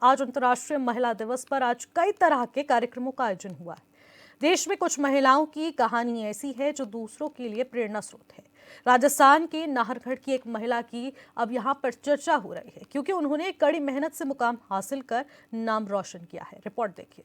आज अंतर्राष्ट्रीय महिला दिवस पर आज कई तरह के कार्यक्रमों का आयोजन हुआ है। देश में कुछ महिलाओं की कहानी ऐसी है जो दूसरों के लिए प्रेरणा स्रोत है। राजस्थान के नाहरगढ़ की एक महिला की अब यहाँ पर चर्चा हो रही है क्योंकि उन्होंने कड़ी मेहनत से मुकाम हासिल कर नाम रोशन किया है। रिपोर्ट देखिए।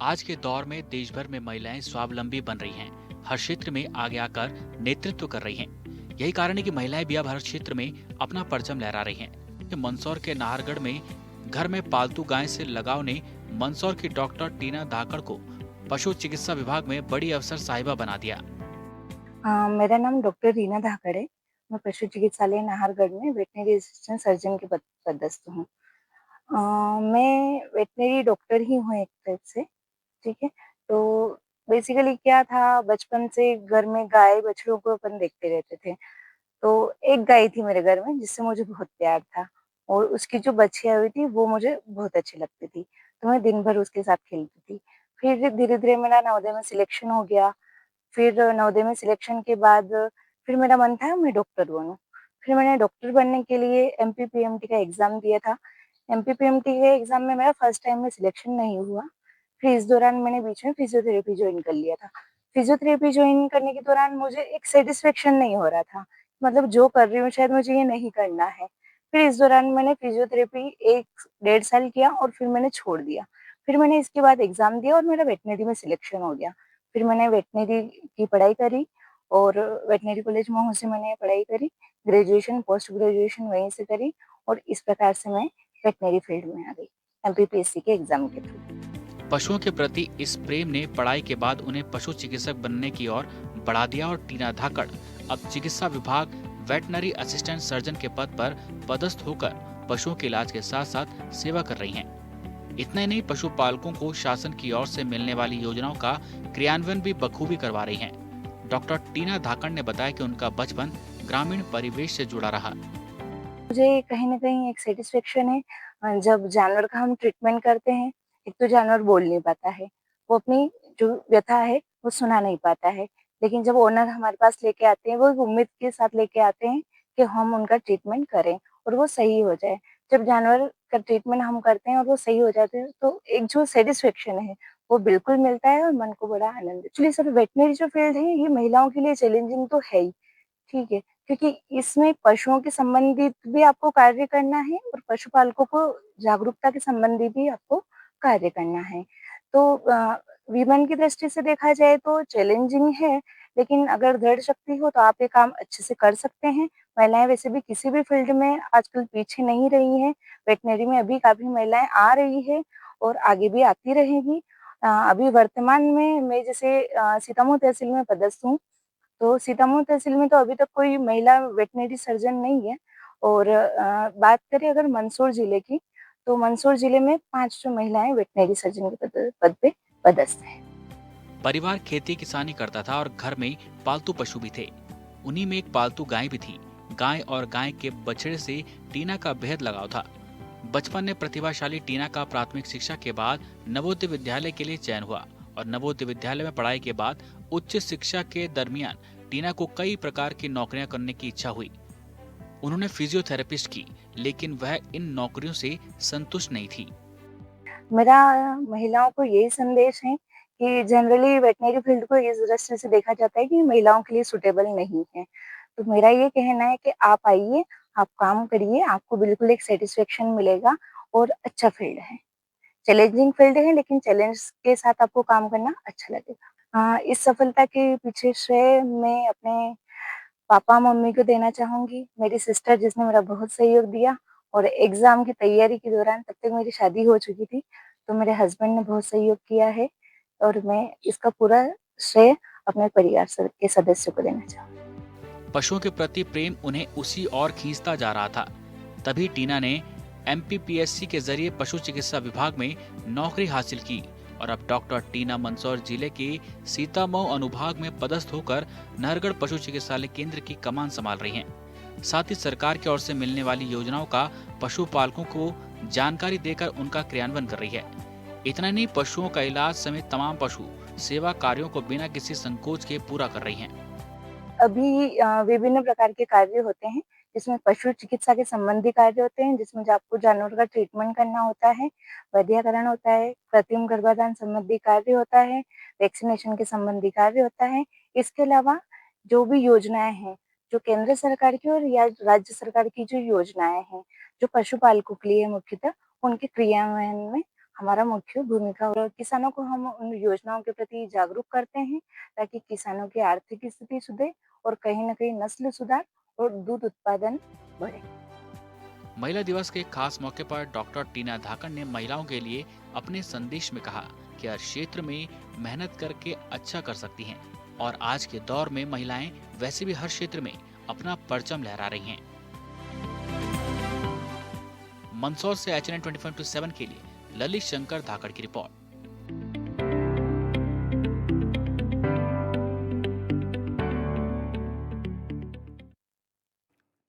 आज के दौर में देश भर में महिलाएं स्वावलंबी बन रही हैं, हर क्षेत्र में आगे आकर नेतृत्व कर रही हैं। यही कारण है कि महिलाएं भी अब हर क्षेत्र में अपना परचम लहरा रही हैं। मंदसौर के नाहरगढ़ में घर में पालतू गाय से लगाव ने मंदसौर की डॉक्टर टीना धाकड़ को पशु चिकित्सा विभाग में बड़ी अफसर साहिबा बना दिया। मेरा नाम डॉक्टर रीना धाकड़ है। मैं पशु चिकित्सालय नाहरगढ़ में वेटनरी असिस्टेंट सर्जन के पद पदस्थ हूँ। मैं वेटनरी डॉक्टर ही हूँ एक टाइप से, ठीक है। तो बेसिकली क्या था, बचपन से घर में गाय बछड़ों को अपन देखते रहते थे। तो एक गाय थी मेरे घर में जिससे मुझे बहुत प्यार था और उसकी जो बछिया हुई थी वो मुझे बहुत अच्छी लगती थी। तो मैं दिन भर उसके साथ खेलती थी। फिर धीरे-धीरे मेरा नवोदय में सिलेक्शन हो गया। फिर नवोदय में सिलेक्शन के बाद फिर मेरा मन था मैं डॉक्टर बनूँ। फिर मैंने डॉक्टर बनने के लिए एमपीपीएमटी का एग्ज़ाम दिया था। एमपीपीएमटी के एग्ज़ाम में मेरा फर्स्ट टाइम में सिलेक्शन नहीं हुआ। फिर इस दौरान मैंने बीच में फिज़ियोथेरेपी जॉइन कर लिया था। फिज़ियोथेरेपी जॉइन करने के दौरान मुझे एक सैटिस्फैक्शन नहीं हो रहा था। मतलब जो कर रही हूँ शायद मुझे ये नहीं करना है। फिर इस दौरान मैंने फिज़ियोथेरेपी 1 डेढ़ साल किया और फिर मैंने छोड़ दिया। फिर मैंने इसके बाद एग्ज़ाम दिया और मेरा वेटनरी में सिलेक्शन हो गया। फिर मैंने वेटनरी की पढ़ाई करी और वेटनरी कॉलेज महू से मैंने पढ़ाई करी। ग्रेजुएशन, पोस्ट ग्रेजुएशन वहीं से करी और इस प्रकार से मैं वेटनरी फील्ड में आ गई, एमपीपीएससी के एग्ज़ाम के थ्रू। पशुओं के प्रति इस प्रेम ने पढ़ाई के बाद उन्हें पशु चिकित्सक बनने की ओर बढ़ा दिया और टीना धाकड़ अब चिकित्सा विभाग वेटनरी असिस्टेंट सर्जन के पद पर पदस्थ होकर पशुओं के इलाज के साथ साथ सेवा कर रही हैं। इतना ही नहीं, पशुपालकों को शासन की ओर से मिलने वाली योजनाओं का क्रियान्वयन भी बखूबी करवा रही हैं। डॉक्टर टीना धाकड़ ने बताया कि उनका बचपन ग्रामीण परिवेश से जुड़ा रहा। मुझे कहीं न कहीं एक सैटिस्फैक्शन है जब जानवर का हम ट्रीटमेंट करते हैं। एक तो जानवर बोल नहीं पाता है, वो अपनी जो व्यथा है वो सुना नहीं पाता है। लेकिन जब ओनर हमारे पास लेके आते हैं, वो एक उम्मीद के साथ लेके आते हैं कि हम उनका ट्रीटमेंट करें और वो सही हो जाए। जब जानवर का ट्रीटमेंट हम करते हैं और वो सही हो जाते हैं, तो एक जो सैटिस्फैक्शन है, वो बिल्कुल मिलता है और मन को बड़ा आनंद। एक्चुअली सर वेटनरी जो फील्ड है, ये महिलाओं के लिए चैलेंजिंग तो है ही। ठीक है, क्योंकि इसमें पशुओं के संबंधित भी आपको कार्य करना है और पशुपालकों को जागरूकता के संबंधी भी आपको कार्य करना है। तो विपणन की दृष्टि से देखा जाए तो चैलेंजिंग है, लेकिन अगर दृढ़ शक्ति हो तो आप ये काम अच्छे से कर सकते हैं। महिलाएँ वैसे भी किसी भी फील्ड में आजकल पीछे नहीं रही हैं। वेटनरी में अभी काफ़ी महिलाएँ आ रही हैं और आगे भी आती रहेंगी। अभी वर्तमान में मैं जैसे सीतामऊ तहसील में पदस्थ हूँ। तो सीतामऊ तहसील में तो अभी तक कोई महिला वेटनरी सर्जन नहीं है और बात करें अगर मंदसौर जिले की, तो मंदसौर जिले में 5 जो महिलाएँ वेटनरी सर्जन के पद पे पदस्थ हैं। परिवार खेती किसानी करता था और घर में पालतू पशु भी थे। उन्हीं में एक पालतू गाय भी थी। गाय और गाय के बछड़े से टीना का बेहद लगाव था। बचपन में प्रतिभाशाली टीना का प्राथमिक शिक्षा के बाद नवोदय विद्यालय के लिए चयन हुआ और नवोदय विद्यालय में पढ़ाई के बाद उच्च शिक्षा के दरमियान टीना को कई प्रकार की नौकरियां करने की इच्छा हुई। उन्होंने फिजियोथेरेपिस्ट की, लेकिन वह इन नौकरियों से संतुष्ट नहीं थी। मेरा महिलाओं को यही संदेश है कि जनरली वेटनरी फील्ड को इस दृष्टि से देखा जाता है कि महिलाओं के लिए सूटेबल नहीं है। तो मेरा ये कहना है कि आप आइए, आप काम करिए, आपको बिल्कुल एक सैटिस्फैक्शन मिलेगा और अच्छा फील्ड है। चैलेंजिंग फील्ड है लेकिन चैलेंज के साथ आपको काम करना अच्छा लगेगा। इस सफलता के पीछे श्रेय मैं अपने पापा-मम्मी को देना चाहूँगी, मेरी सिस्टर जिसने मेरा बहुत सहयोग दिया और एग्ज़ाम की तैयारी के दौरान तब तक मेरी शादी हो चुकी थी, तो मेरे हस्बैंड ने बहुत सहयोग किया है और मैं इसका पूरा श्रेय अपने परिवार के सदस्यों को देना चाहूँगी। पशुओं के प्रति प्रेम उन्हें उसी ओर खींचता जा रहा था। तभी टीना ने एमपीपीएससी के जरिए पशु चिकित्सा विभाग में नौकरी हासिल की और अब डॉक्टर टीना मंदसौर जिले के सीतामऊ अनुभाग में पदस्थ होकर नाहरगढ़ पशु चिकित्सालय केंद्र की कमान संभाल रही हैं। साथ ही सरकार की ओर से मिलने वाली योजनाओं का पशुपालकों को जानकारी देकर उनका क्रियान्वयन कर रही है। इतना नहीं, पशुओं का इलाज समेत तमाम पशु सेवा कार्यों को बिना किसी संकोच के पूरा कर रही हैं। अभी विभिन्न प्रकार के कार्य होते हैं, जिसमें पशु चिकित्सा के संबंधी कार्य होते हैं, जिसमें जो आपको जानवर का ट्रीटमेंट करना होता है, वैद्यकरण होता है, कृत्रिम गर्भाधान संबंधी कार्य होता है, वैक्सीनेशन के संबंधी कार्य होता है। इसके अलावा जो भी योजनाएँ हैं, जो केंद्र सरकार की और या राज्य सरकार की जो योजनाएँ हैं, जो पशुपालकों के लिए मुख्यतः उनके क्रियान्वयन में हमारा मुख्य भूमिका और किसानों को हम उन योजनाओं के प्रति जागरूक करते हैं, ताकि किसानों की आर्थिक स्थिति सुधरे और कहीं न कहीं नस्ल सुधार और दूध उत्पादन बढ़े। महिला दिवस के खास मौके पर डॉक्टर टीना धाकड़ ने महिलाओं के लिए अपने संदेश में कहा कि हर क्षेत्र में मेहनत करके अच्छा कर सकती हैं और आज के दौर में महिलाएं वैसे भी हर क्षेत्र में अपना परचम लहरा रही हैं। मंदसौर से HN24/7 के लिए ललित शंकर धाकड़ की रिपोर्ट।